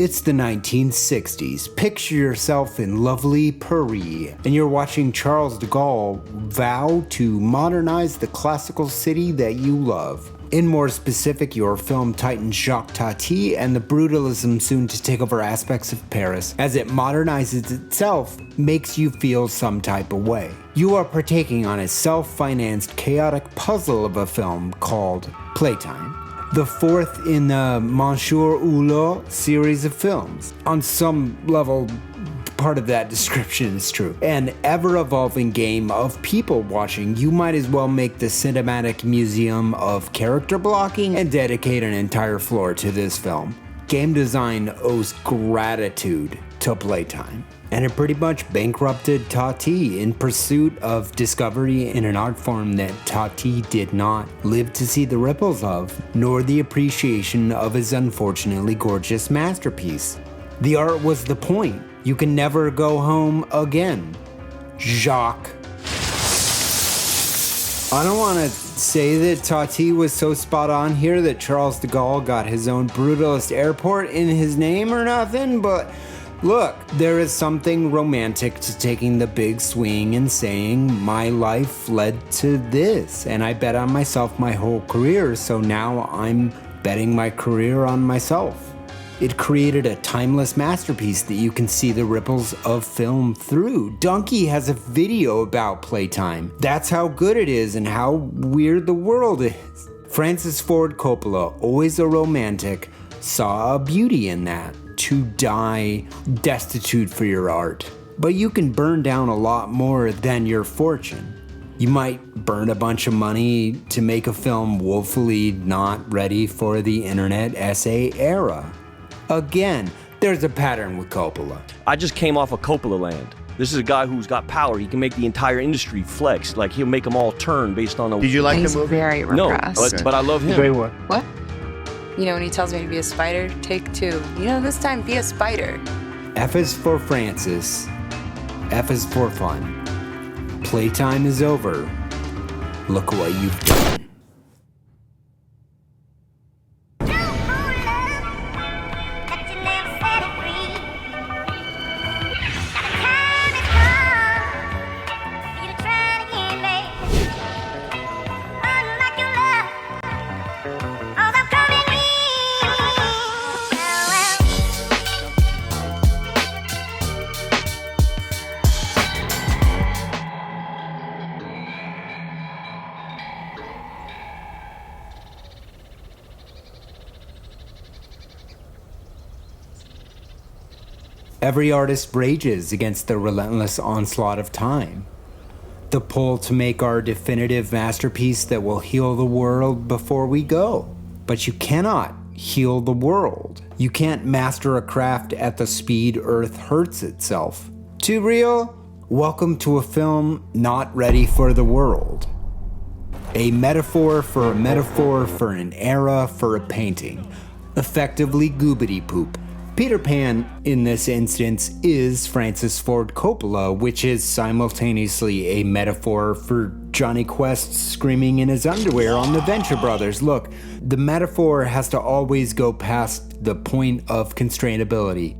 It's the 1960s. Picture yourself in lovely Paris, and you're watching Charles de Gaulle vow to modernize the classical city that you love. In more specific, your film titan Jacques Tati and the brutalism soon to take over aspects of Paris as it modernizes itself makes you feel some type of way. You are partaking on a self-financed chaotic puzzle of a film called Playtime, the fourth in the Monsieur Hulot series of films. On some level, part of that description is true. An ever-evolving game of people watching. You might as well make the cinematic museum of character blocking and dedicate an entire floor to this film. Game design owes gratitude to Playtime, and it pretty much bankrupted Tati in pursuit of discovery in an art form that Tati did not live to see the ripples of, nor the appreciation of his unfortunately gorgeous masterpiece. The art was the point. You can never go home again. Jacques. I don't want to say that Tati was so spot on here that Charles de Gaulle got his own brutalist airport in his name or nothing, but look, there is something romantic to taking the big swing and saying, my life led to this, and I bet on myself my whole career, so now I'm betting my career on myself. It created a timeless masterpiece that you can see the ripples of film through. Donkey has a video about Playtime. That's how good it is and how weird the world is. Francis Ford Coppola, always a romantic, saw a beauty in that. To die destitute for your art. But you can burn down a lot more than your fortune. You might burn a bunch of money to make a film woefully not ready for the internet essay era. Again, there's a pattern with Coppola. I just came off of Coppola land. This is a guy who's got power. He can make the entire industry flex. Like, he'll make them all turn based on a... Did you like the movie? He's very repressed. No, but I love him. Very what? What? You know, when he tells me to be a spider, take two. You know, this time, be a spider. F is for Francis. F is for fun. Playtime is over. Look what you've done. Every artist rages against the relentless onslaught of time. The pull to make our definitive masterpiece that will heal the world before we go. But you cannot heal the world. You can't master a craft at the speed Earth hurts itself. Too real? Welcome to a film not ready for the world. A metaphor for an era for a painting. Effectively goobity poop. Peter Pan, in this instance, is Francis Ford Coppola, which is simultaneously a metaphor for Johnny Quest screaming in his underwear on the Venture Brothers. Look, the metaphor has to always go past the point of constrainability.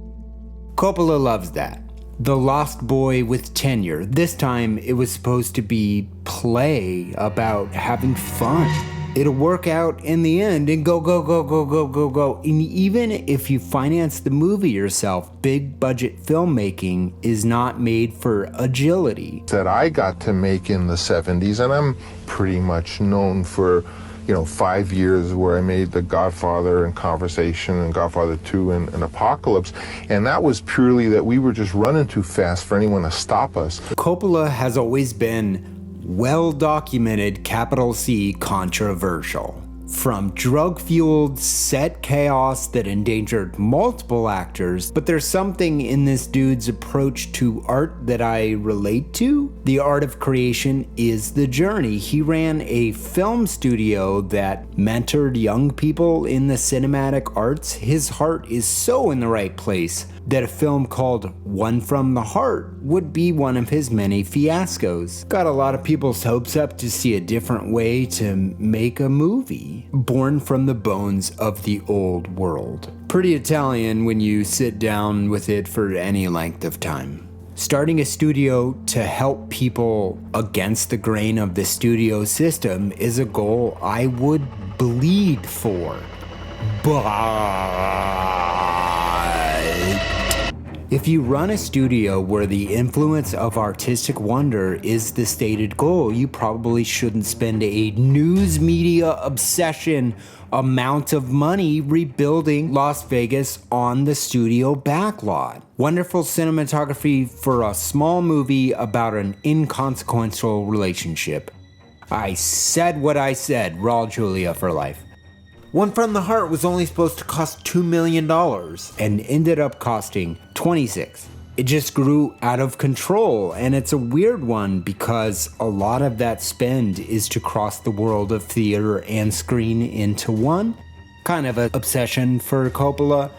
Coppola loves that. The Lost Boy with tenure. This time, it was supposed to be play about having fun. It'll work out in the end and go. And even if you finance the movie yourself, big budget filmmaking is not made for agility. That I got to make in the 70s, and I'm pretty much known for, 5 years where I made The Godfather and Conversation and Godfather 2 and Apocalypse. And that was purely that we were just running too fast for anyone to stop us. Coppola has always been well-documented, capital C, controversial. From drug-fueled set chaos that endangered multiple actors, but there's something in this dude's approach to art that I relate to. The art of creation is the journey. He ran a film studio that mentored young people in the cinematic arts. His heart is so in the right place that a film called One from the Heart would be one of his many fiascos. Got a lot of people's hopes up to see a different way to make a movie. me, born from the bones of the old world. Pretty Italian when you sit down with it for any length of time. Starting a studio to help people against the grain of the studio system is a goal I would bleed for. But if you run a studio where the influence of artistic wonder is the stated goal, you probably shouldn't spend a news media obsession amount of money rebuilding Las Vegas on the studio backlot. Wonderful cinematography for a small movie about an inconsequential relationship. I said what I said, Raul Julia for life. One from the Heart was only supposed to cost $2 million and ended up costing 26. It just grew out of control, and it's a weird one because a lot of that spend is to cross the world of theater and screen into one. Kind of an obsession for Coppola.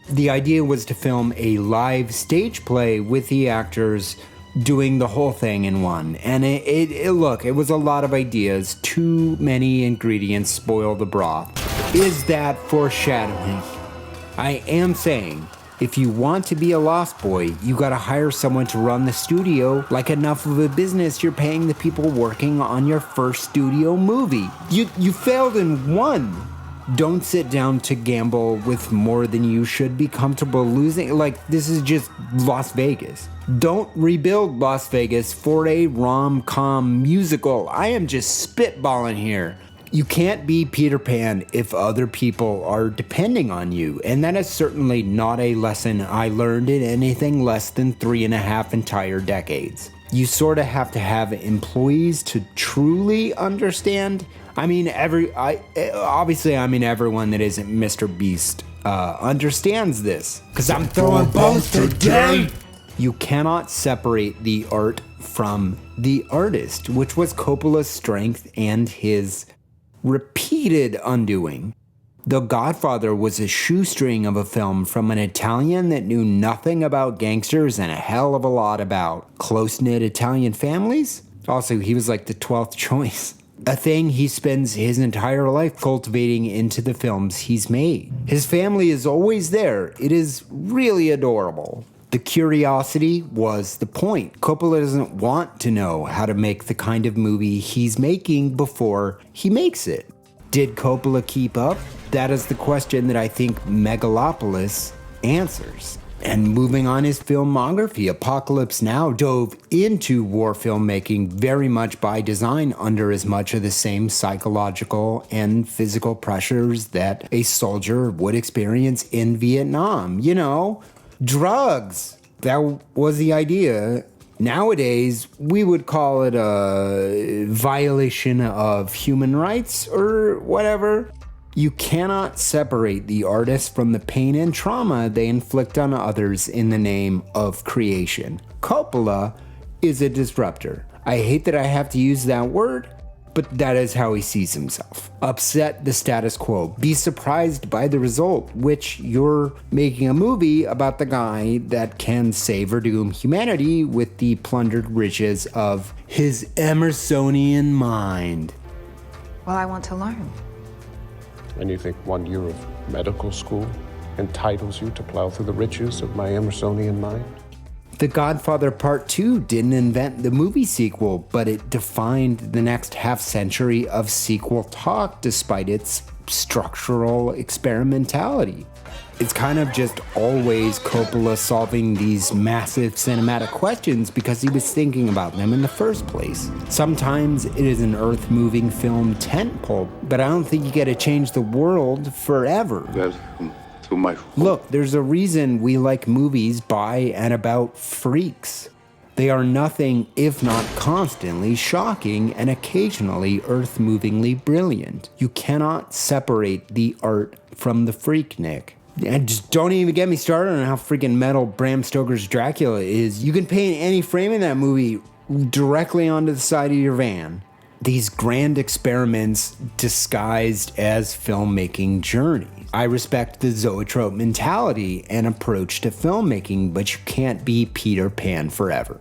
The idea was to film a live stage play with the actors doing the whole thing in one. And it was a lot of ideas. Too many ingredients spoil the broth. Is that foreshadowing? I am saying, if you want to be a Lost Boy, you gotta hire someone to run the studio like enough of a business you're paying the people working on your first studio movie. You failed in one. Don't sit down to gamble with more than you should be comfortable losing. Like, this is just Las Vegas. Don't rebuild Las Vegas for a rom-com musical. I am just spitballing here. You can't be Peter Pan if other people are depending on you, and that is certainly not a lesson I learned in anything less than 3.5 entire decades. You sort of have to have employees to truly understand. I mean, everyone that isn't Mr. Beast understands this, because I'm throwing bones today. You cannot separate the art from the artist, which was Coppola's strength and his repeated undoing. The Godfather was a shoestring of a film from an Italian that knew nothing about gangsters and a hell of a lot about close-knit Italian families. Also, he was like the 12th choice. A thing he spends his entire life cultivating into the films he's made. His family is always there. It is really adorable. The curiosity was the point. Coppola doesn't want to know how to make the kind of movie he's making before he makes it. Did Coppola keep up? That is the question that I think Megalopolis answers. And moving on his filmography, Apocalypse Now dove into war filmmaking very much by design under as much of the same psychological and physical pressures that a soldier would experience in Vietnam. You know, drugs. That was the idea. Nowadays, we would call it a violation of human rights or whatever. You cannot separate the artist from the pain and trauma they inflict on others in the name of creation. Coppola is a disruptor. I hate that I have to use that word, but that is how he sees himself. Upset the status quo. Be surprised by the result, which you're making a movie about the guy that can save or doom humanity with the plundered riches of his Emersonian mind. Well, I want to learn. And you think 1 year of medical school entitles you to plow through the riches of my Emersonian mind? The Godfather Part 2 didn't invent the movie sequel, but it defined the next half-century of sequel talk despite its structural experimentality. It's kind of just always Coppola solving these massive cinematic questions because he was thinking about them in the first place. Sometimes it is an earth-moving film tentpole, but I don't think you get to change the world forever. Look, there's a reason we like movies by and about freaks. They are nothing if not constantly shocking and occasionally earth-movingly brilliant. You cannot separate the art from the freaknik. And just don't even get me started on how freaking metal Bram Stoker's Dracula is. You can paint any frame in that movie directly onto the side of your van. These grand experiments disguised as filmmaking journeys. I respect the zoetrope mentality and approach to filmmaking, but you can't be Peter Pan forever.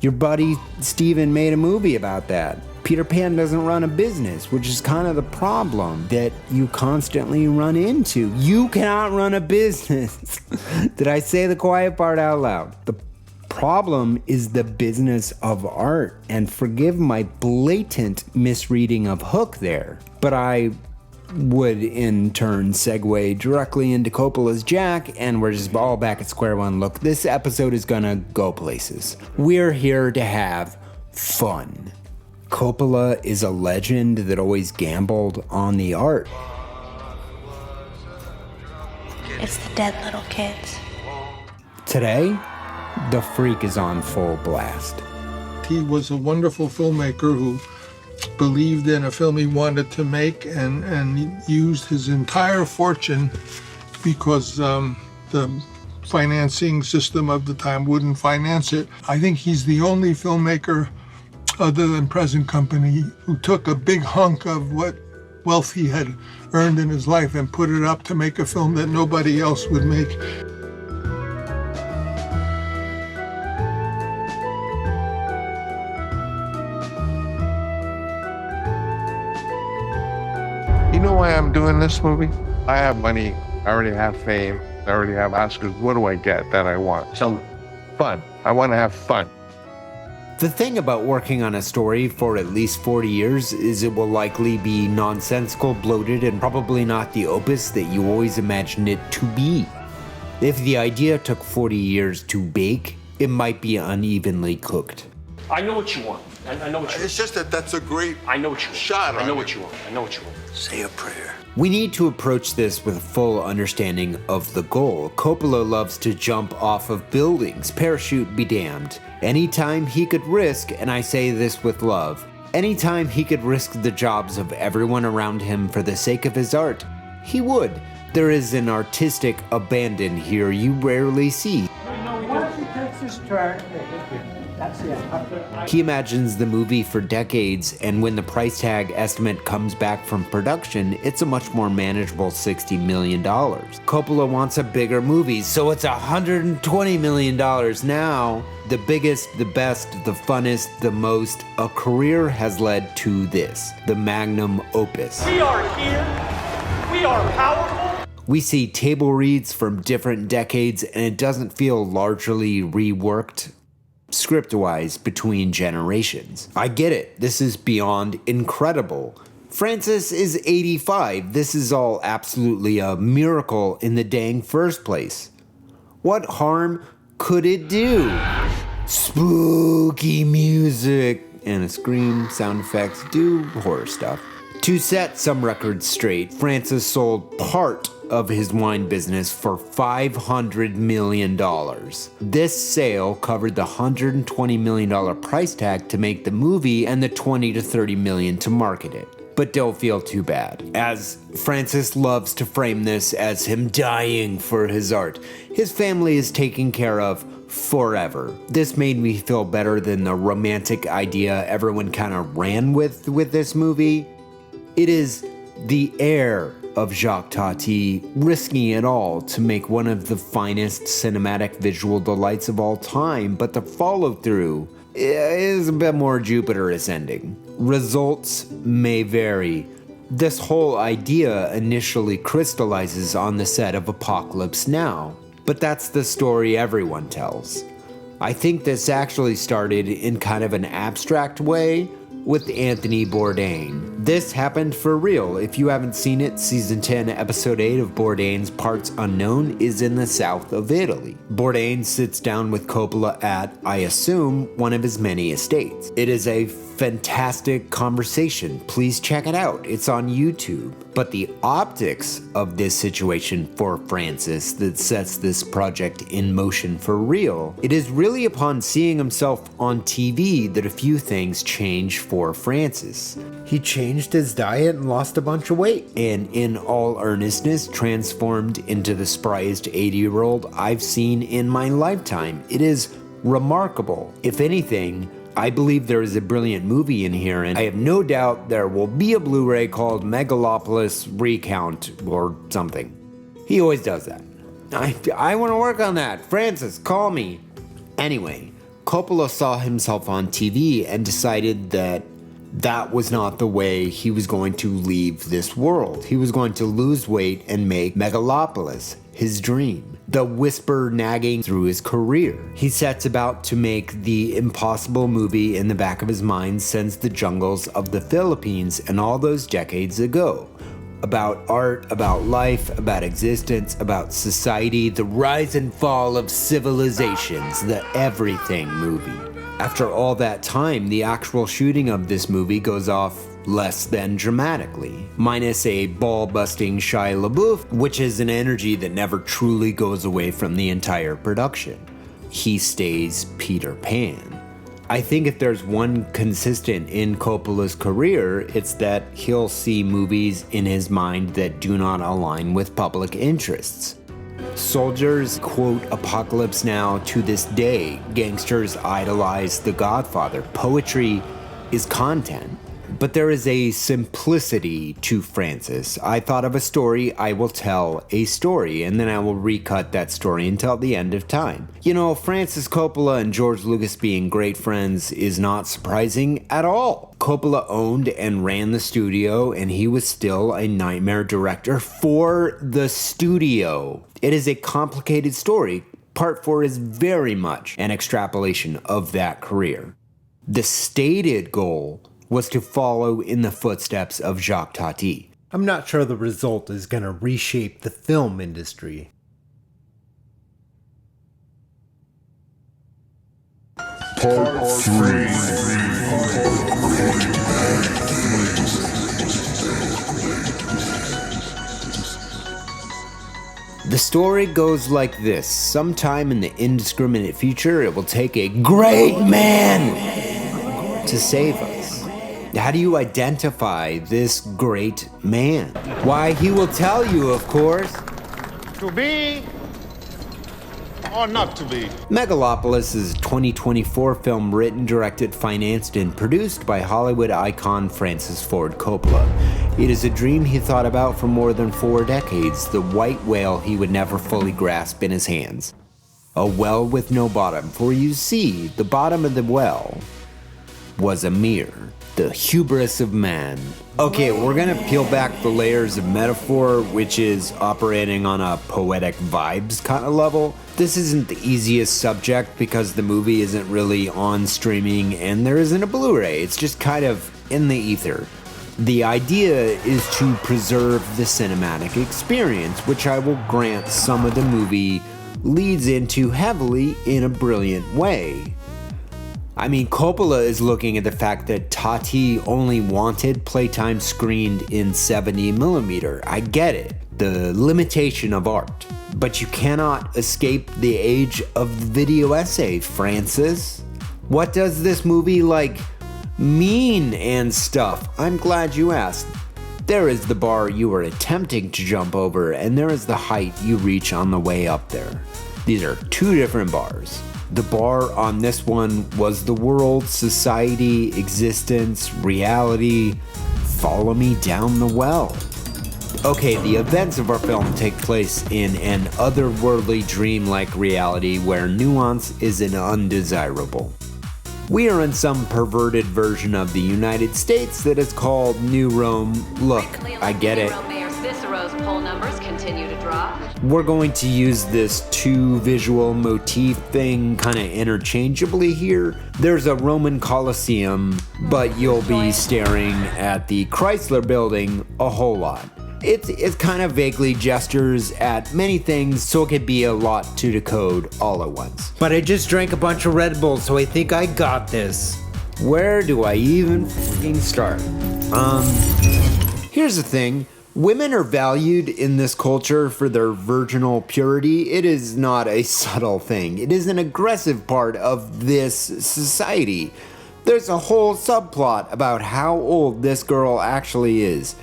Your buddy Steven made a movie about that. Peter Pan doesn't run a business, which is kind of the problem that you constantly run into. You cannot run a business. Did I say the quiet part out loud? The problem is the business of art, and forgive my blatant misreading of Hook there, but I would in turn segue directly into Coppola's Jacques, and we're just all back at square one. Look, this episode is gonna go places. We're here to have fun. Coppola is a legend that always gambled on the art. It's the dead little kids. Today, the freak is on full blast. He was a wonderful filmmaker who believed in a film he wanted to make and used his entire fortune because the financing system of the time wouldn't finance it. I think he's the only filmmaker other than present company who took a big hunk of what wealth he had earned in his life and put it up to make a film that nobody else would make. You know why I'm doing this movie? I have money, I already have fame, I already have Oscars. What do I get that I want? Some fun. I want to have fun. The thing about working on a story for at least 40 years is it will likely be nonsensical, bloated, and probably not the opus that you always imagined it to be. If the idea took 40 years to bake, it might be unevenly cooked. I know what you want. I know what you want. It's just that that's a great I know what you want. shot. I know what you want. I know what you want. Say a prayer. We need to approach this with a full understanding of the goal. Coppola loves to jump off of buildings, parachute be damned. Anytime he could risk, and I say this with love, anytime he could risk the jobs of everyone around him for the sake of his art, he would. There is an artistic abandon here you rarely see. He imagines the movie for decades, and when the price tag estimate comes back from production, it's a much more manageable $60 million. Coppola wants a bigger movie, so it's $120 million now. The biggest, the best, the funnest, the most, a career has led to this, the magnum opus. We are here. We are powerful. We see table reads from different decades, and it doesn't feel largely reworked script-wise between generations. I get it, this is beyond incredible. Francis is 85, this is all absolutely a miracle in the dang first place. What harm could it do? Spooky music and a scream, sound effects, do horror stuff. To set some records straight, Francis sold part of his wine business for $500 million. This sale covered the $120 million price tag to make the movie and the $20 to $30 million to market it. But don't feel too bad, as Francis loves to frame this as him dying for his art. His family is taken care of forever. This made me feel better than the romantic idea everyone kind of ran with this movie. It is the heir of Jacques Tati risking it all to make one of the finest cinematic visual delights of all time, but the follow-through is a bit more Jupiter ascending. Results may vary. This whole idea initially crystallizes on the set of Apocalypse Now, but that's the story everyone tells. I think this actually started in kind of an abstract way with Anthony Bourdain. This happened for real. If you haven't seen it, season 10, episode 8 of Bourdain's Parts Unknown is in the south of Italy. Bourdain sits down with Coppola at, I assume, one of his many estates. It is a fantastic conversation. Please check it out. It's on YouTube. But the optics of this situation for Francis that sets this project in motion for real, it is really upon seeing himself on TV that a few things change for Francis. He changed his diet and lost a bunch of weight, and in all earnestness transformed into the spryest 80-year-old I've seen in my lifetime. It is remarkable. If anything, I believe there is a brilliant movie in here, and I have no doubt there will be a Blu-ray called Megalopolis Recount or something. He always does that. I want to work on that. Francis, call me. Anyway, Coppola saw himself on TV and decided that That was not the way he was going to leave this world. He was going to lose weight and make Megalopolis his dream. The whisper nagging through his career. He sets about to make the impossible movie in the back of his mind since the jungles of the Philippines and all those decades ago. About art, about life, about existence, about society, the rise and fall of civilizations, the everything movie. After all that time, the actual shooting of this movie goes off less than dramatically, minus a ball-busting Shia LaBeouf, which is an energy that never truly goes away from the entire production. He stays Peter Pan. I think if there's one consistent in Coppola's career, it's that he'll see movies in his mind that do not align with public interests. Soldiers quote Apocalypse Now to this day. Gangsters idolize The Godfather. Poetry is content. But there is a simplicity to Francis. I thought of a story, I will tell a story, and then I will recut that story until the end of time. You know, Francis Coppola and George Lucas being great friends is not surprising at all. Coppola owned and ran the studio, and he was still a nightmare director for the studio. It is a complicated story. Part 4 is very much an extrapolation of that career. The stated goal was to follow in the footsteps of Jacques Tati. I'm not sure the result is going to reshape the film industry. Part 3. The story goes like this. Sometime in the indiscriminate future, it will take a great man to save us. How do you identify this great man? Why, he will tell you, of course. To be or not to be? Megalopolis is a 2024 film written, directed, financed, and produced by Hollywood icon Francis Ford Coppola. It is a dream he thought about for more than 4 decades, the white whale he would never fully grasp in his hands. A well with no bottom, for you see, the bottom of the well was a mirror. The hubris of man. Okay, we're gonna peel back the layers of metaphor, which is operating on a poetic vibes kind of level. This isn't the easiest subject because the movie isn't really on streaming and there isn't a Blu-ray. It's just kind of in the ether. The idea is to preserve the cinematic experience, which I will grant some of the movie leads into heavily in a brilliant way. I mean, Coppola is looking at the fact that Tati only wanted playtime screened in 70mm. I get it, the limitation of art. But you cannot escape the age of video essay, Francis. What does this movie, mean and stuff? I'm glad you asked. There is the bar you are attempting to jump over, and there is the height you reach on the way up there. These are 2 different bars. The bar on this one was the world, society, existence, reality. Follow me down the well. Okay, the events of our film take place in an otherworldly dream-like reality where nuance is an undesirable. We are in some perverted version of the United States that is called New Rome. Look, I get it. Poll numbers continue to drop. We're going to use this 2 visual motif thing kind of interchangeably here. There's a Roman Colosseum, but you'll be staring at the Chrysler Building a whole lot. It's kind of vaguely gestures at many things, so it could be a lot to decode all at once. But I just drank a bunch of Red Bull, so I think I got this. Where do I even fucking start? Here's the thing. Women are valued in this culture for their virginal purity. It is not a subtle thing. It is an aggressive part of this society. There's a whole subplot about how old this girl actually is.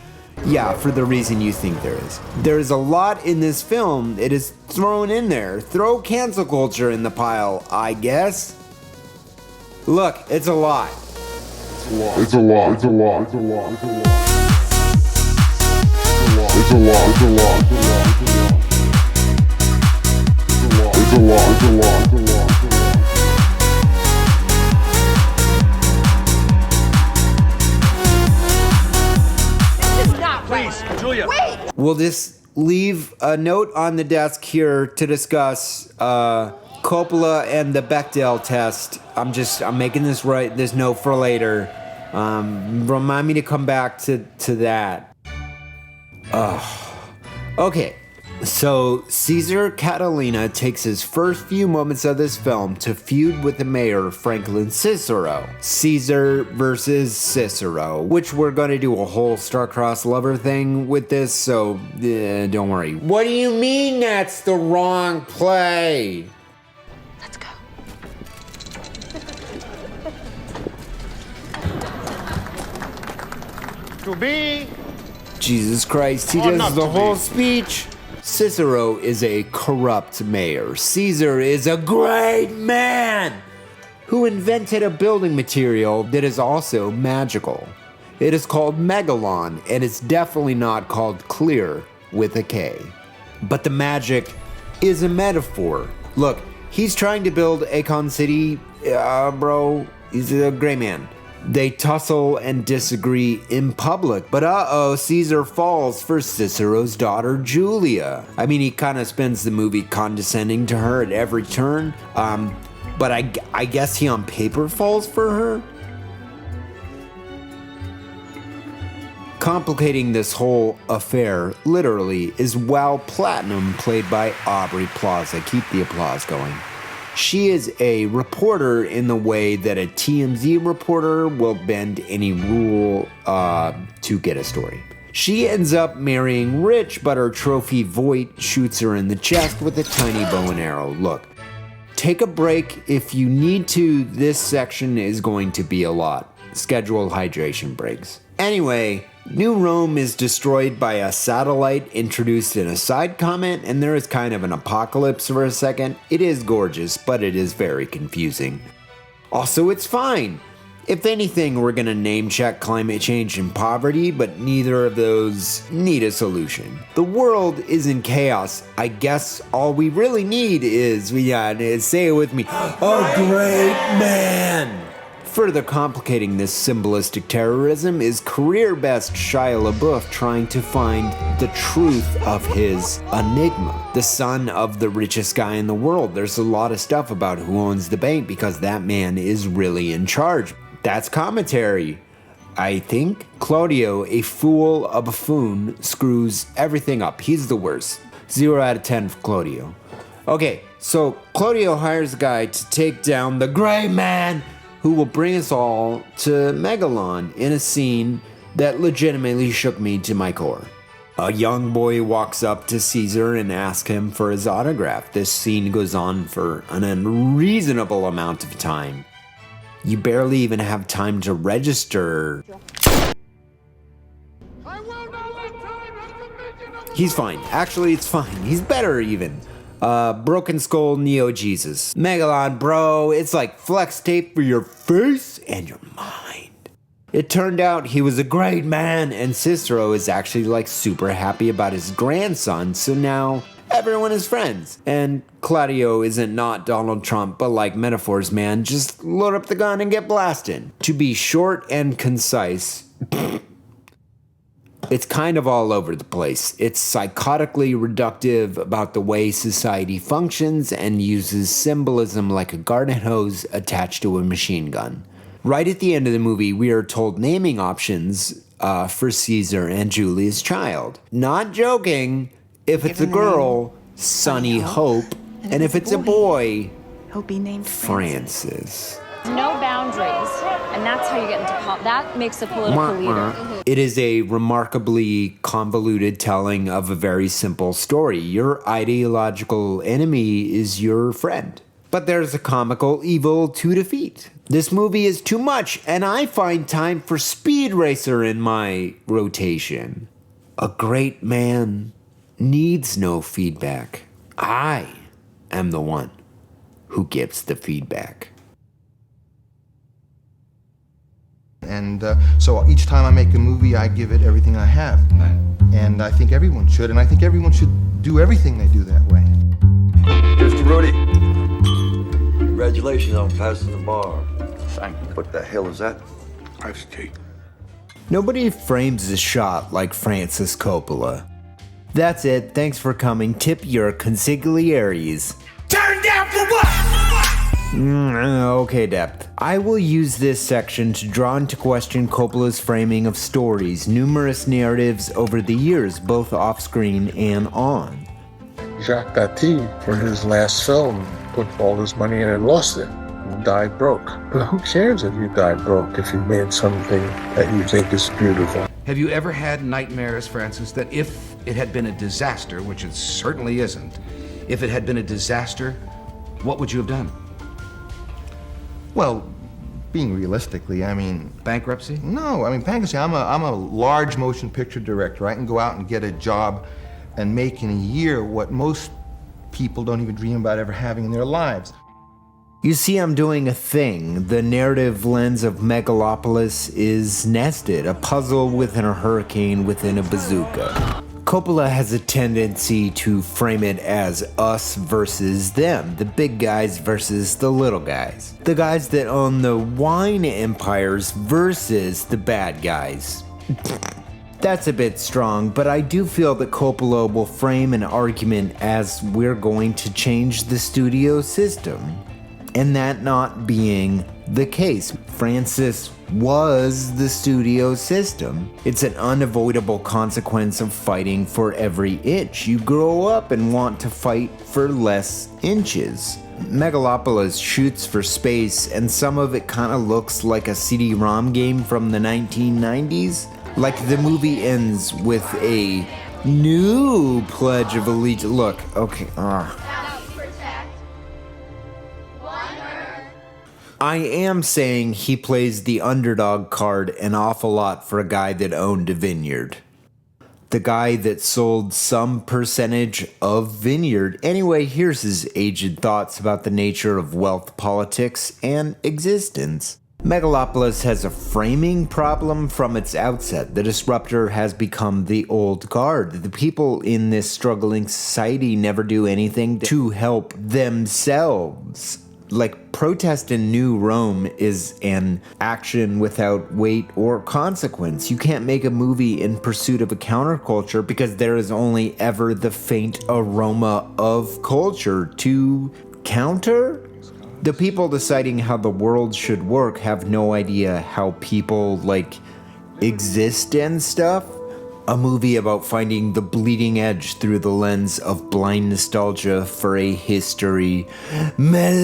Yeah, for the reason you think there is. There is a lot in this film. It is thrown in there. Throw cancel culture in the pile, I guess. Look, it's a lot. It's a lot. It's a lot. It's a lot. It's a lot. It's a lot, it's a lot, it's a lot, it's a lot, it's a lot, it's a lot, it's a lot. Julia. Wait! We'll just leave a note on the desk here to discuss Coppola and the Bechdel test. I'm making this note for later. Remind me to come back to that. Okay. So, Caesar Catalina takes his first few moments of this film to feud with the mayor, Franklin Cicero. Caesar versus Cicero, which we're going to do a whole star-crossed lover thing with this, so don't worry. What do you mean that's the wrong play? Let's go. To be Jesus Christ, he or does not the to whole be? speech. Cicero is a corrupt mayor. Caesar is a great man who invented a building material that is also magical. It is called Megalon, and it's definitely not called clear with a K. But the magic is a metaphor. Look, he's trying to build Akon City, bro. He's a great man. They tussle and disagree in public, but Caesar falls for Cicero's daughter, Julia. I mean, he kind of spends the movie condescending to her at every turn, but I guess he on paper falls for her? Complicating this whole affair, literally, is Val Platinum, played by Aubrey Plaza. Keep the applause going. She is a reporter in the way that a TMZ reporter will bend any rule to get a story. She ends up marrying Rich, but her trophy Voight shoots her in the chest with a tiny bow and arrow. Look, take a break if you need to. This section is going to be a lot. Schedule hydration breaks. Anyway, New Rome is destroyed by a satellite introduced in a side comment, and there is kind of an apocalypse for a second. It is gorgeous, but it is very confusing. Also, it's fine. If anything, we're gonna name check climate change and poverty, but neither of those need a solution. The world is in chaos. I guess all we really need is, say it with me, a great man. Further complicating this symbolistic terrorism is career best Shia LaBeouf trying to find the truth of his enigma. The son of the richest guy in the world. There's a lot of stuff about who owns the bank because that man is really in charge. That's commentary. I think Claudio, a fool, a buffoon, screws everything up. He's the worst. 0 out of 10 for Claudio. Okay, so Claudio hires a guy to take down the great man who will bring us all to Megalon in a scene that legitimately shook me to my core. A young boy walks up to Caesar and asks him for his autograph. This scene goes on for an unreasonable amount of time. You barely even have time to register. He's fine. Actually, it's fine. He's better even. Broken Skull Neo Jesus. Megalon, bro, it's like flex tape for your face and your mind. It turned out he was a great man, and Cicero is actually like super happy about his grandson, so now everyone is friends. And Claudio isn't not Donald Trump, but like metaphors, man, just load up the gun and get blasted. To be short and concise, it's kind of all over the place. It's psychotically reductive about the way society functions and uses symbolism like a garden hose attached to a machine gun. Right at the end of the movie, we are told naming options for Caesar and Julia's child. Not joking. If it's a girl, Sunny Hope, and if it's a boy, He'll be named Francis. No boundaries, and that's how you get into that makes a political leader. It is a remarkably convoluted telling of a very simple story. Your ideological enemy is your friend. But there's a comical evil to defeat. This movie is too much, and I find time for Speed Racer in my rotation. A great man needs no feedback. I am the one who gives the feedback. And so each time I make a movie, I give it everything I have. And I think everyone should, and I think everyone should do everything they do that way. Mr. Rudy, congratulations on passing the bar. Thank you. What the hell is that? Iced tea. Nobody frames a shot like Francis Coppola. That's it. Thanks for coming. Tip your consiglieres. Turn down for what? Okay, Depth. I will use this section to draw into question Coppola's framing of stories, numerous narratives over the years, both off-screen and on. Jacques Tati, for his last film, put all his money in and lost it. And died broke. But who cares if you died broke if you made something that you think is beautiful? Have you ever had nightmares, Francis, that if it had been a disaster, which it certainly isn't, if it had been a disaster, what would you have done? Well, being realistically, I mean... Bankruptcy? No, I mean, bankruptcy, I'm a large motion picture director. I can go out and get a job and make in a year what most people don't even dream about ever having in their lives. You see, I'm doing a thing. The narrative lens of Megalopolis is nested, a puzzle within a hurricane within a bazooka. Coppola has a tendency to frame it as us versus them, the big guys versus the little guys. The guys that own the wine empires versus the bad guys. That's a bit strong, but I do feel that Coppola will frame an argument as we're going to change the studio system. And that not being the case. Francis was the studio system. It's an unavoidable consequence of fighting for every inch. You grow up and want to fight for less inches. Megalopolis shoots for space, and some of it kind of looks like a CD-ROM game from the 1990s. Like the movie ends with a new Pledge of Allegiance. Look, okay, I am saying he plays the underdog card an awful lot for a guy that owned a vineyard. The guy that sold some percentage of vineyard. Anyway, here's his aged thoughts about the nature of wealth, politics, and existence. Megalopolis has a framing problem from its outset. The disruptor has become the old guard. The people in this struggling society never do anything to help themselves. Like, protest in New Rome is an action without weight or consequence. You can't make a movie in pursuit of a counterculture because there is only ever the faint aroma of culture to counter. The people deciding how the world should work have no idea how people, like, exist and stuff. A movie about finding the bleeding edge through the lens of blind nostalgia for a history melange.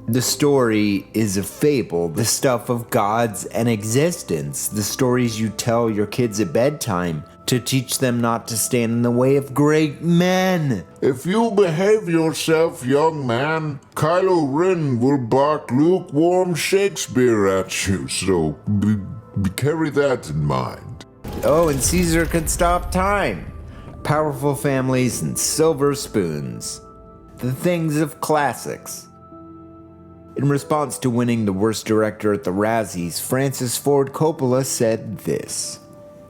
The story is a fable, the stuff of gods and existence, the stories you tell your kids at bedtime to teach them not to stand in the way of great men. If you behave yourself, young man, Kylo Ren will bark lukewarm Shakespeare at you, so carry that in mind. Oh, and Caesar could stop time. Powerful families and silver spoons. The things of classics. In response to winning the worst director at the Razzies, Francis Ford Coppola said this.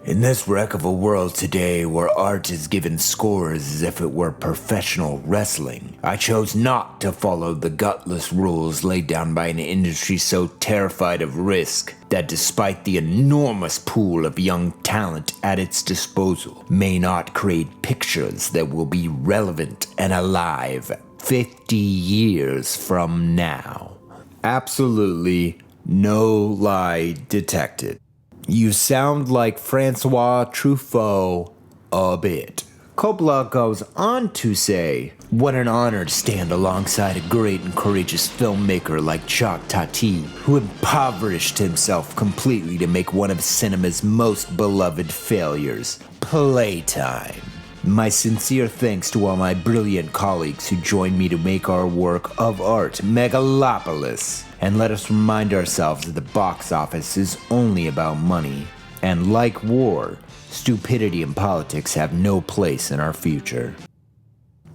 In this wreck of a world today where art is given scores as if it were professional wrestling, I chose not to follow the gutless rules laid down by an industry so terrified of risk that despite the enormous pool of young talent at its disposal, may not create pictures that will be relevant and alive 50 years from now. Absolutely no lie detected. You sound like Francois Truffaut a bit. Coppola goes on to say, what an honor to stand alongside a great and courageous filmmaker like Jacques Tati, who impoverished himself completely to make one of cinema's most beloved failures, Playtime. My sincere thanks to all my brilliant colleagues who joined me to make our work of art, Megalopolis. And let us remind ourselves that the box office is only about money. And like war, stupidity and politics have no place in our future.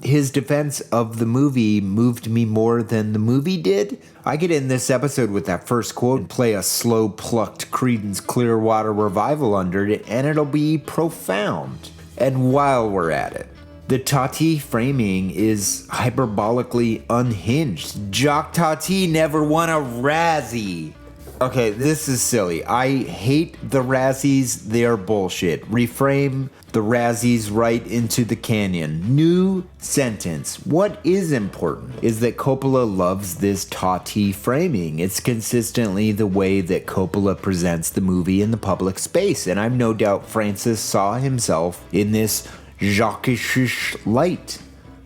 His defense of the movie moved me more than the movie did. I could end this episode with that first quote and play a slow-plucked Creedence Clearwater Revival under it, and it'll be profound. And while we're at it, the Tati framing is hyperbolically unhinged. Jacques Tati never won a Razzie. Okay, this is silly. I hate the Razzies. They're bullshit. Reframe the Razzies right into the canyon. New sentence. What is important is that Coppola loves this Tati framing. It's consistently the way that Coppola presents the movie in the public space, and I've no doubt Francis saw himself in this Jacques-ish light,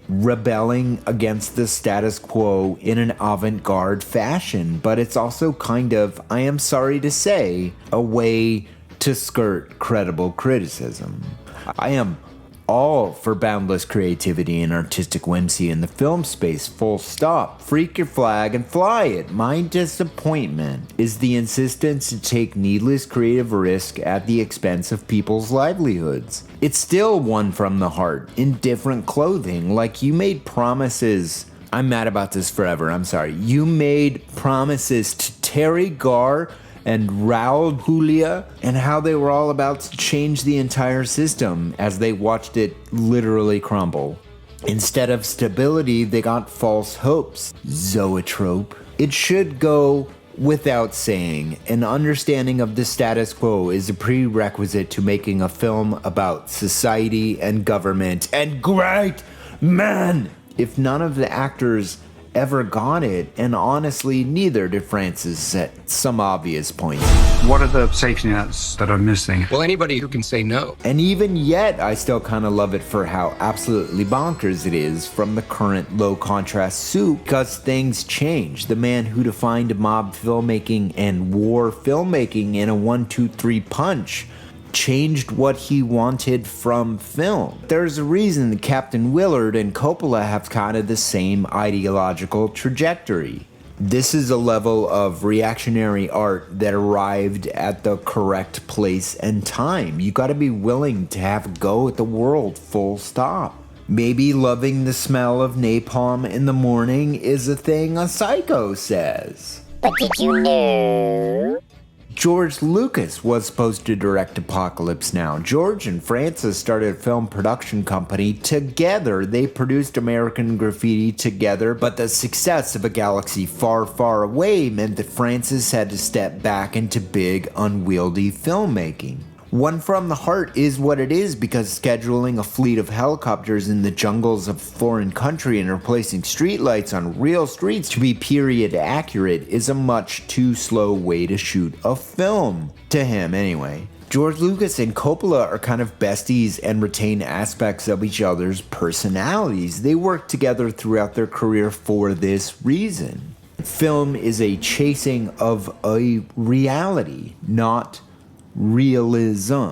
rebelling against the status quo in an avant-garde fashion, but it's also kind of, I am sorry to say, a way to skirt credible criticism. I am all for boundless creativity and artistic whimsy in the film space, full stop. Freak your flag and fly it. My disappointment is the insistence to take needless creative risk at the expense of people's livelihoods. It's still one from the heart, in different clothing, like you made promises. I'm mad about this forever, I'm sorry. You made promises to Terry Garr and Raul Julia, and how they were all about to change the entire system as they watched it literally crumble. Instead of stability, they got false hopes. Zoetrope. It should go without saying, an understanding of the status quo is a prerequisite to making a film about society and government. And great man! If none of the actors ever got it, and honestly neither did Francis at some obvious points. What are the safety nets that are missing? Well, anybody who can say no. And even yet, I still kind of love it for how absolutely bonkers it is from the current low contrast suit, because things change. The man who defined mob filmmaking and war filmmaking in a 1-2-3 punch changed what he wanted from film. There's a reason that Captain Willard and Coppola have kind of the same ideological trajectory. This is a level of reactionary art that arrived at the correct place and time. You gotta be willing to have a go at the world, full stop. Maybe loving the smell of napalm in the morning is a thing a psycho says. But did you know? George Lucas was supposed to direct Apocalypse Now. George and Francis started a film production company together. They produced American Graffiti together, but the success of A Galaxy Far, Far Away meant that Francis had to step back into big, unwieldy filmmaking. One from the Heart is what it is because scheduling a fleet of helicopters in the jungles of a foreign country and replacing streetlights on real streets to be period accurate is a much too slow way to shoot a film. To him, anyway. George Lucas and Coppola are kind of besties and retain aspects of each other's personalities. They work together throughout their career for this reason. Film is a chasing of a reality, not realism.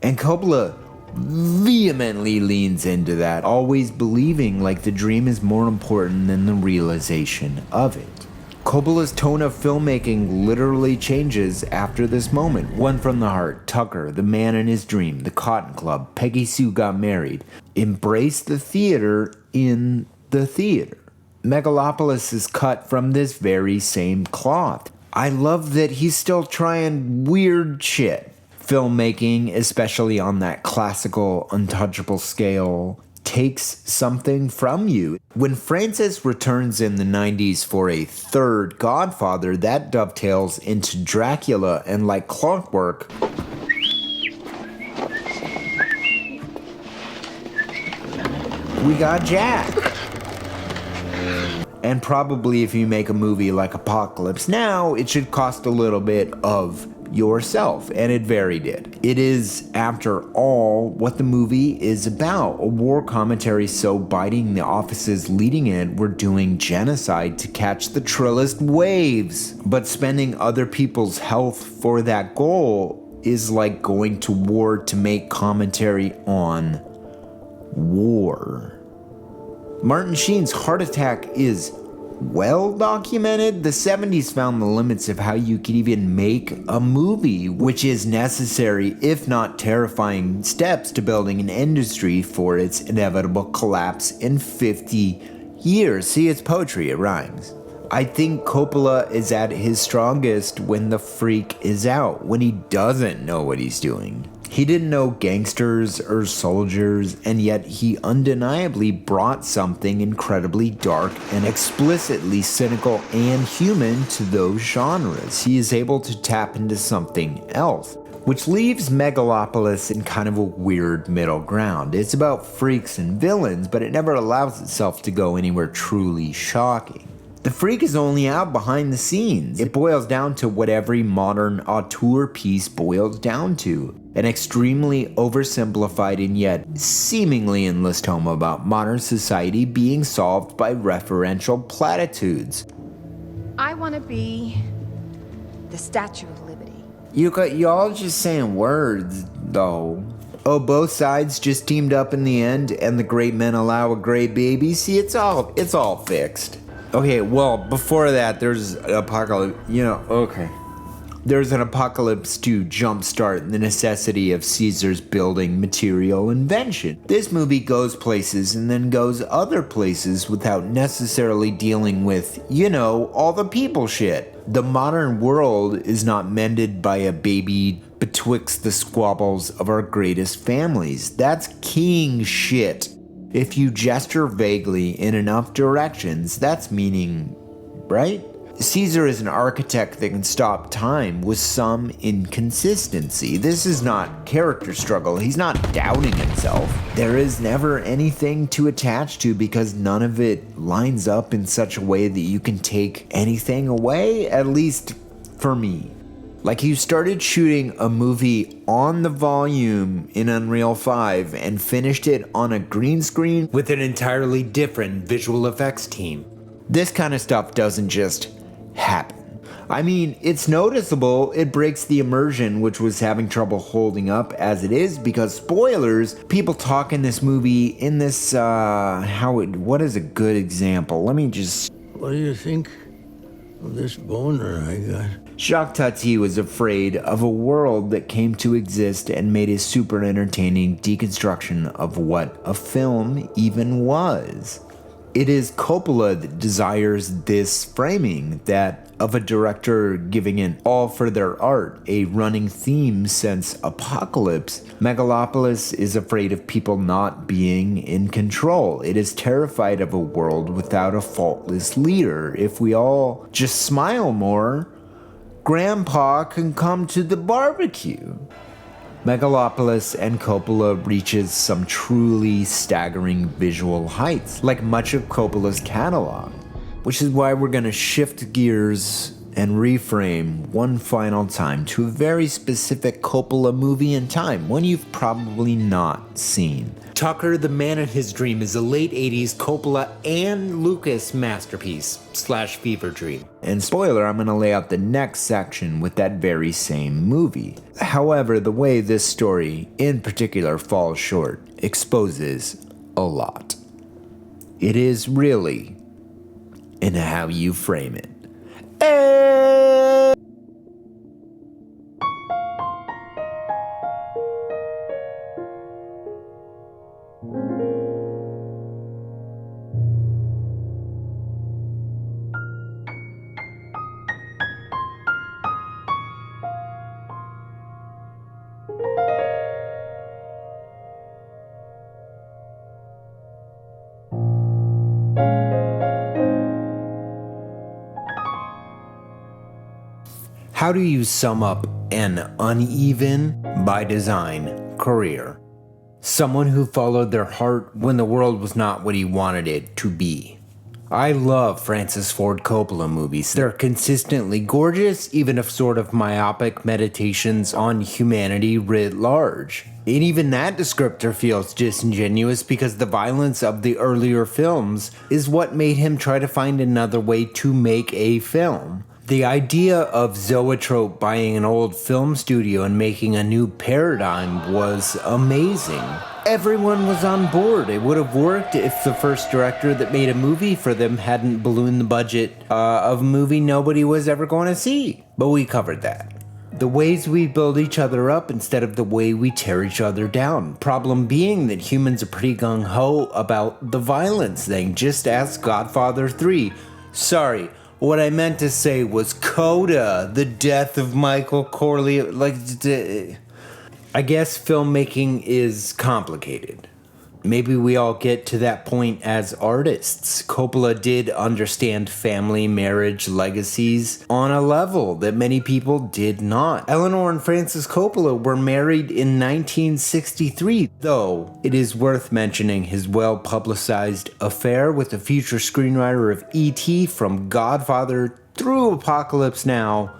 And Coppola vehemently leans into that, always believing like the dream is more important than the realization of it. Coppola's tone of filmmaking literally changes after this moment. One from the Heart, Tucker, The Man in His Dream, The Cotton Club, Peggy Sue Got Married. Embrace the theater in the theater. Megalopolis is cut from this very same cloth. I love that he's still trying weird shit. Filmmaking, especially on that classical, untouchable scale, takes something from you. When Francis returns in the 90s for a third Godfather, that dovetails into Dracula, and like clockwork, we got Jacques. And probably if you make a movie like Apocalypse Now, it should cost a little bit of yourself, and it very did. It is, after all, what the movie is about. A war commentary so biting the offices leading it were doing genocide to catch the trillest waves. But spending other people's health for that goal is like going to war to make commentary on war. Martin Sheen's heart attack is well documented. The 70s found the limits of how you could even make a movie, which is necessary, if not terrifying, steps to building an industry for its inevitable collapse in 50 years. See, it's poetry, it rhymes. I think Coppola is at his strongest when the freak is out, when he doesn't know what he's doing. He didn't know gangsters or soldiers, and yet he undeniably brought something incredibly dark and explicitly cynical and human to those genres. He is able to tap into something else, which leaves Megalopolis in kind of a weird middle ground. It's about freaks and villains, but it never allows itself to go anywhere truly shocking. The freak is only out behind the scenes. It boils down to what every modern auteur piece boils down to. An extremely oversimplified and yet seemingly endless tome about modern society being solved by referential platitudes. I want to be the Statue of Liberty. Y'all just saying words, though. Oh, both sides just teamed up in the end, and the great men allow a great baby? See, it's all fixed. Okay, well, before that, there's apocalypse, There's an apocalypse to jumpstart the necessity of Caesar's building material invention. This movie goes places and then goes other places without necessarily dealing with, all the people shit. The modern world is not mended by a baby betwixt the squabbles of our greatest families. That's king shit. If you gesture vaguely in enough directions, that's meaning, right? Caesar is an architect that can stop time with some inconsistency. This is not character struggle. He's not doubting himself. There is never anything to attach to because none of it lines up in such a way that you can take anything away, at least for me. Like you started shooting a movie on the volume in Unreal 5 and finished it on a green screen with an entirely different visual effects team. This kind of stuff doesn't just happen. I mean, it's noticeable. It breaks the immersion, which was having trouble holding up as it is, because spoilers, people talk in this movie in this, what is a good example? What do you think of this boner I got? Jacques Tati was afraid of a world that came to exist and made a super entertaining deconstruction of what a film even was. It is Coppola that desires this framing, that of a director giving an all for their art, a running theme since Apocalypse. Megalopolis is afraid of people not being in control. It is terrified of a world without a faultless leader. If we all just smile more, Grandpa can come to the barbecue. Megalopolis and Coppola reaches some truly staggering visual heights, like much of Coppola's catalog, which is why we're going to shift gears and reframe one final time to a very specific Coppola movie in time, one you've probably not seen. Tucker, the Man in His Dream is a late 80s Coppola and Lucas masterpiece / fever dream. And spoiler, I'm going to lay out the next section with that very same movie. However, the way this story in particular falls short exposes a lot. It is really in how you frame it. How do you sum up an uneven, by design, career? Someone who followed their heart when the world was not what he wanted it to be. I love Francis Ford Coppola movies. They're consistently gorgeous, even if sort of myopic meditations on humanity writ large. And even that descriptor feels disingenuous because the violence of the earlier films is what made him try to find another way to make a film. The idea of Zoetrope buying an old film studio and making a new paradigm was amazing. Everyone was on board. It would have worked if the first director that made a movie for them hadn't ballooned the budget of a movie nobody was ever going to see. But we covered that. The ways we build each other up instead of the way we tear each other down. Problem being that humans are pretty gung-ho about the violence thing. Just ask Godfather 3. Sorry. What I meant to say was Coda, the death of Michael Corleone. I guess filmmaking is complicated. Maybe we all get to that point as artists. Coppola did understand family, marriage, legacies on a level that many people did not. Eleanor and Francis Coppola were married in 1963, though it is worth mentioning his well-publicized affair with the future screenwriter of E.T. from Godfather through Apocalypse Now.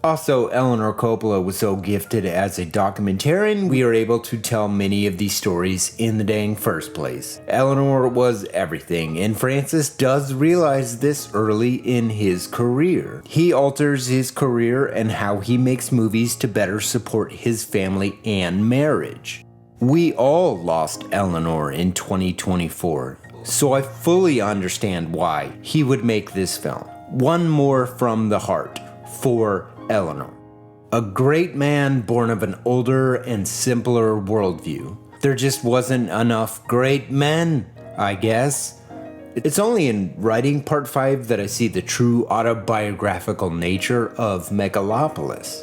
Also, Eleanor Coppola was so gifted as a documentarian, we are able to tell many of these stories in the dang first place. Eleanor was everything, and Francis does realize this early in his career. He alters his career and how he makes movies to better support his family and marriage. We all lost Eleanor in 2024, so I fully understand why he would make this film. One more from the heart for Eleanor. A great man born of an older and simpler worldview. There just wasn't enough great men, I guess. It's only in writing part 5 that I see the true autobiographical nature of Megalopolis.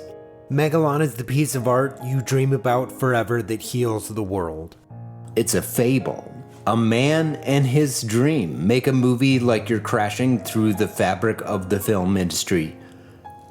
Megalon is the piece of art you dream about forever that heals the world. It's a fable. A man and his dream make a movie like you're crashing through the fabric of the film industry.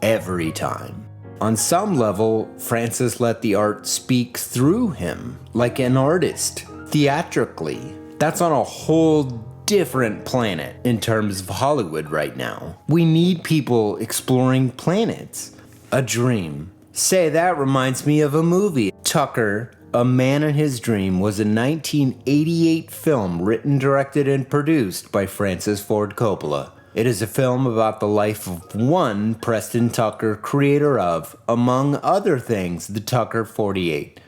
Every time. On some level, Francis let the art speak through him, like an artist, theatrically. That's on a whole different planet in terms of Hollywood right now. We need people exploring planets. A dream. Say, that reminds me of a movie. Tucker, A Man and His Dream was a 1988 film written, directed, and produced by Francis Ford Coppola. It is a film about the life of one Preston Tucker, creator of, among other things, the Tucker 48,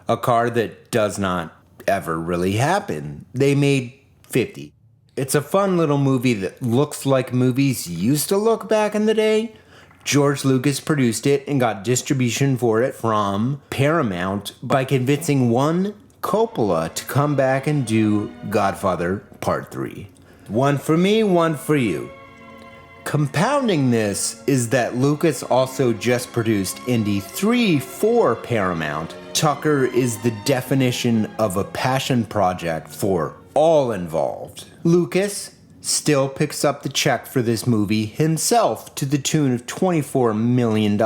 a car that does not ever really happen. They made 50. It's a fun little movie that looks like movies used to look back in the day. George Lucas produced it and got distribution for it from Paramount by convincing one Coppola to come back and do Godfather Part 3. One for me, one for you. Compounding this is that Lucas also just produced Indy 3 for Paramount. Tucker is the definition of a passion project for all involved. Lucas still picks up the check for this movie himself to the tune of $24 million.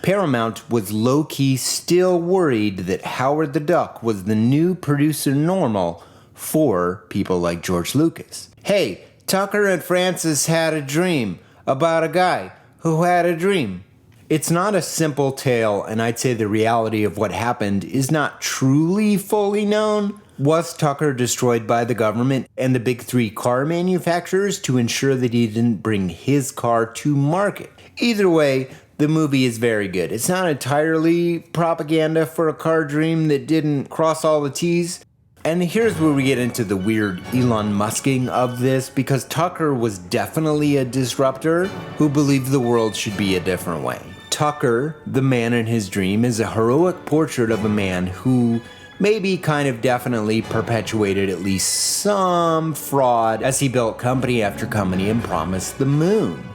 Paramount was low-key still worried that Howard the Duck was the new producer normal for people like George Lucas. Hey, Tucker and Francis had a dream about a guy who had a dream. It's not a simple tale, and I'd say the reality of what happened is not truly fully known. Was Tucker destroyed by the government and the big 3 car manufacturers to ensure that he didn't bring his car to market? Either way, the movie is very good. It's not entirely propaganda for a car dream that didn't cross all the T's. And here's where we get into the weird Elon Musking of this, because Tucker was definitely a disruptor who believed the world should be a different way. Tucker, the man in his dream, is a heroic portrait of a man who maybe kind of definitely perpetuated at least some fraud as he built company after company and promised the moon.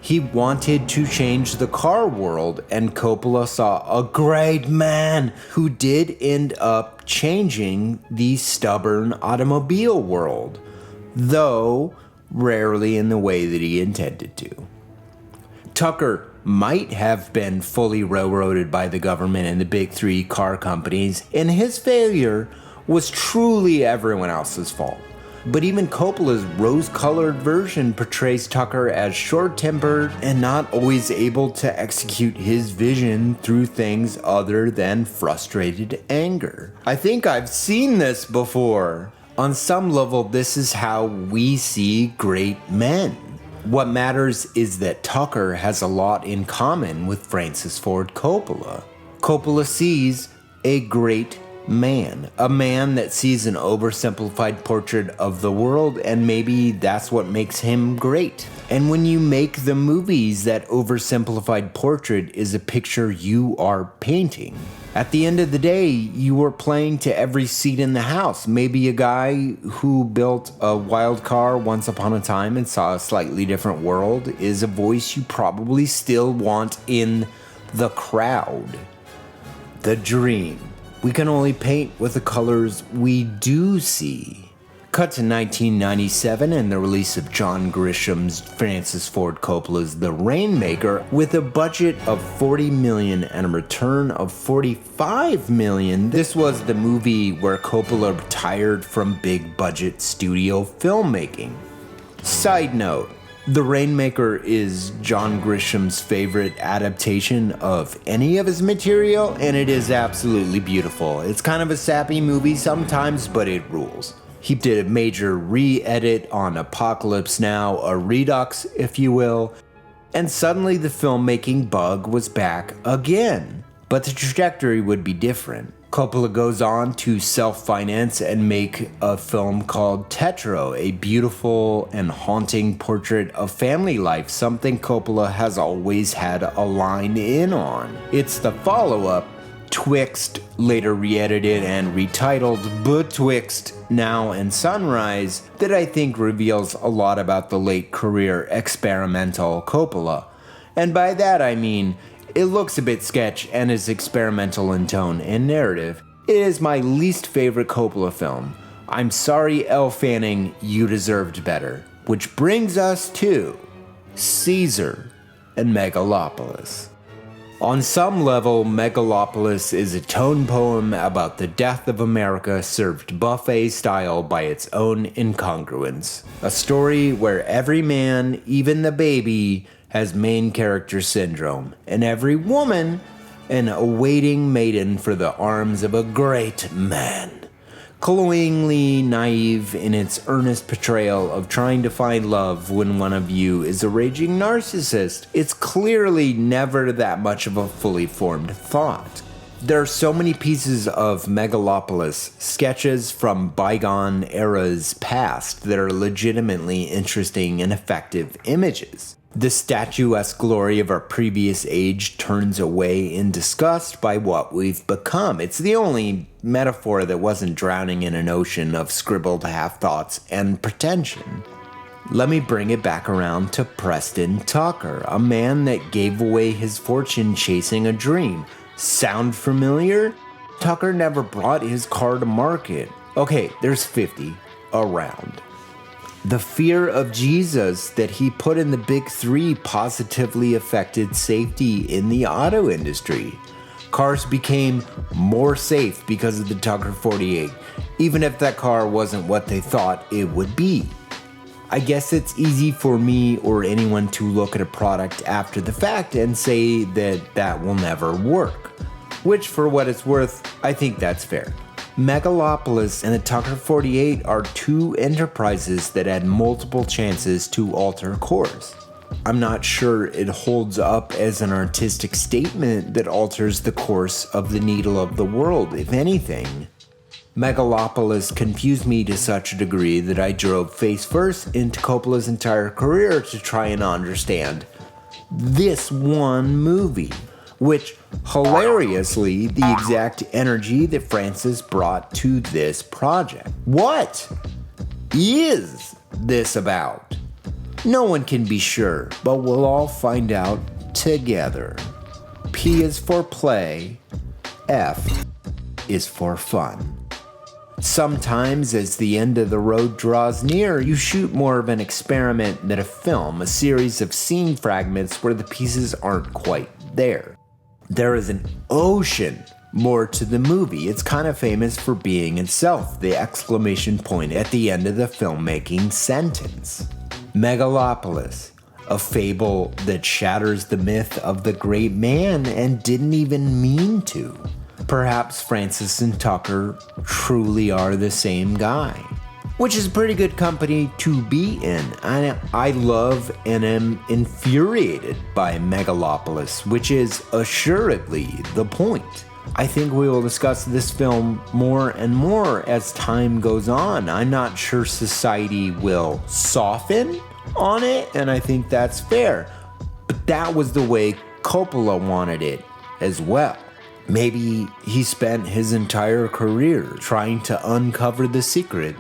He wanted to change the car world, and Coppola saw a great man who did end up changing the stubborn automobile world, though rarely in the way that he intended to. Tucker might have been fully railroaded by the government and the big 3 car companies, and his failure was truly everyone else's fault. But even Coppola's rose-colored version portrays Tucker as short-tempered and not always able to execute his vision through things other than frustrated anger. I think I've seen this before. On some level, this is how we see great men. What matters is that Tucker has a lot in common with Francis Ford Coppola. Coppola sees a great man, a man that sees an oversimplified portrait of the world, and maybe that's what makes him great. And when you make the movies, that oversimplified portrait is a picture you are painting. At the end of the day, you are playing to every seat in the house. Maybe a guy who built a wild car once upon a time and saw a slightly different world is a voice you probably still want in the crowd. The dream. We can only paint with the colors we do see. Cut to 1997 and the release of John Grisham's Francis Ford Coppola's The Rainmaker with a budget of $40 million and a return of $45 million. This was the movie where Coppola retired from big budget studio filmmaking. Side note, The Rainmaker is John Grisham's favorite adaptation of any of his material, and it is absolutely beautiful. It's kind of a sappy movie sometimes, but it rules. He did a major re-edit on Apocalypse Now, a redux, if you will, and suddenly the filmmaking bug was back again. But the trajectory would be different. Coppola goes on to self-finance and make a film called Tetro, a beautiful and haunting portrait of family life, something Coppola has always had a line in on. It's the follow-up, Twixt, later re-edited and retitled Betwixt Now and Sunrise, that I think reveals a lot about the late career experimental Coppola. And by that I mean, it looks a bit sketch and is experimental in tone and narrative. It is my least favorite Coppola film. I'm sorry, Elle Fanning, you deserved better. Which brings us to Caesar and Megalopolis. On some level, Megalopolis is a tone poem about the death of America served buffet style by its own incongruence. A story where every man, even the baby, has main character syndrome, and every woman, an awaiting maiden for the arms of a great man. Cloyingly naive in its earnest portrayal of trying to find love when one of you is a raging narcissist, it's clearly never that much of a fully formed thought. There are so many pieces of Megalopolis, sketches from bygone eras past, that are legitimately interesting and effective images. The statuesque glory of our previous age turns away in disgust by what we've become. It's the only metaphor that wasn't drowning in an ocean of scribbled half-thoughts and pretension. Let me bring it back around to Preston Tucker, a man that gave away his fortune chasing a dream. Sound familiar? Tucker never brought his car to market. Okay, there's 50 around. The fear of Jesus that he put in the big three positively affected safety in the auto industry. Cars became more safe because of the Tucker 48, even if that car wasn't what they thought it would be. I guess it's easy for me or anyone to look at a product after the fact and say that that will never work. Which, for what it's worth, I think that's fair. Megalopolis and the Tucker 48 are two enterprises that had multiple chances to alter course. I'm not sure it holds up as an artistic statement that alters the course of the needle of the world, if anything. Megalopolis confused me to such a degree that I drove face first into Coppola's entire career to try and understand this one movie. Which, hilariously, the exact energy that Francis brought to this project. What is this about? No one can be sure, but we'll all find out together. P is for play, F is for fun. Sometimes, as the end of the road draws near, you shoot more of an experiment than a film, a series of scene fragments where the pieces aren't quite there. There is an ocean more to the movie. It's kind of famous for being itself, the exclamation point at the end of the filmmaking sentence. Megalopolis, a fable that shatters the myth of the great man and didn't even mean to. Perhaps Francis and Tucker truly are the same guy. Which is a pretty good company to be in. I love and am infuriated by Megalopolis, which is assuredly the point. I think we will discuss this film more and more as time goes on. I'm not sure society will soften on it, and I think that's fair. But that was the way Coppola wanted it as well. Maybe he spent his entire career trying to uncover the secret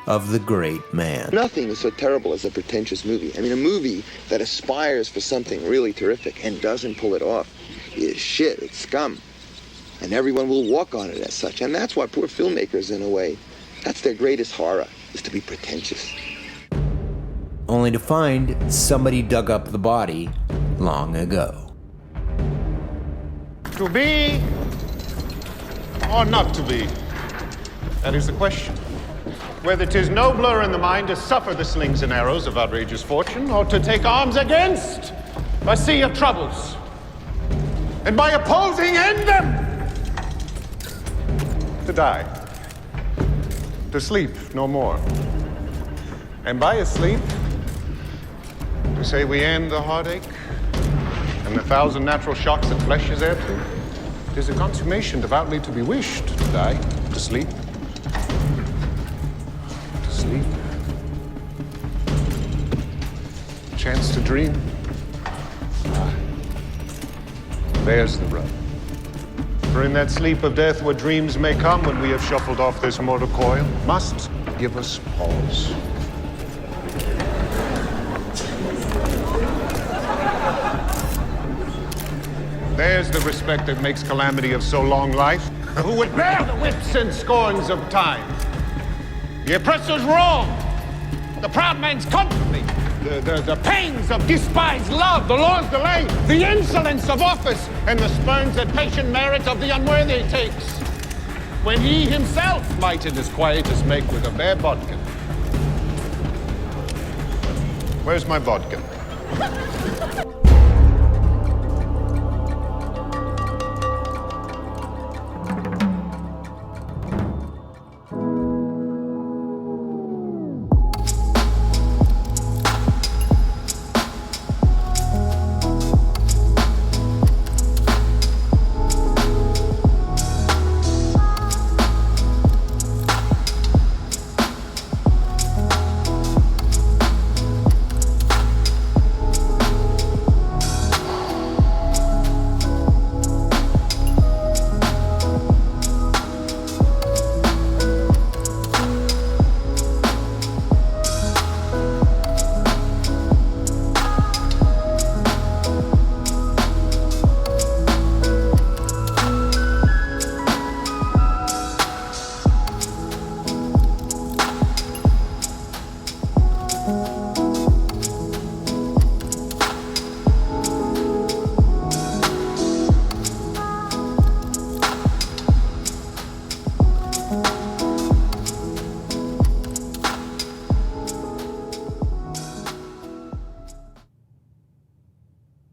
of the great man. Nothing is so terrible as a pretentious movie. I mean, a movie that aspires for something really terrific and doesn't pull it off is shit. It's scum. and everyone will walk on it as such. And that's why poor filmmakers, in a way, that's their greatest horror, is to be pretentious. Only to find somebody dug up the body long ago. To be or not to be? That is the question. Whether 'tis nobler in the mind to suffer the slings and arrows of outrageous fortune, or to take arms against a sea of troubles, and by opposing end them, to die, to sleep no more, and by asleep, to say we end the heartache and the thousand natural shocks that flesh is heir to. 'Tis a consummation devoutly to be wished, to die, to sleep. To sleep. Chance to dream. Ah, there's the rub. For in that sleep of death where dreams may come when we have shuffled off this mortal coil, must give us pause. There's the respect that makes calamity of so long life. Who would bear the whips and scorns of time? The oppressor's wrong, the proud man's contumely, the pains of despised love, the law's delay, the insolence of office, and the spurns and patient merit of the unworthy takes, when he himself might in his quietus make with a bare bodkin. Where's my bodkin?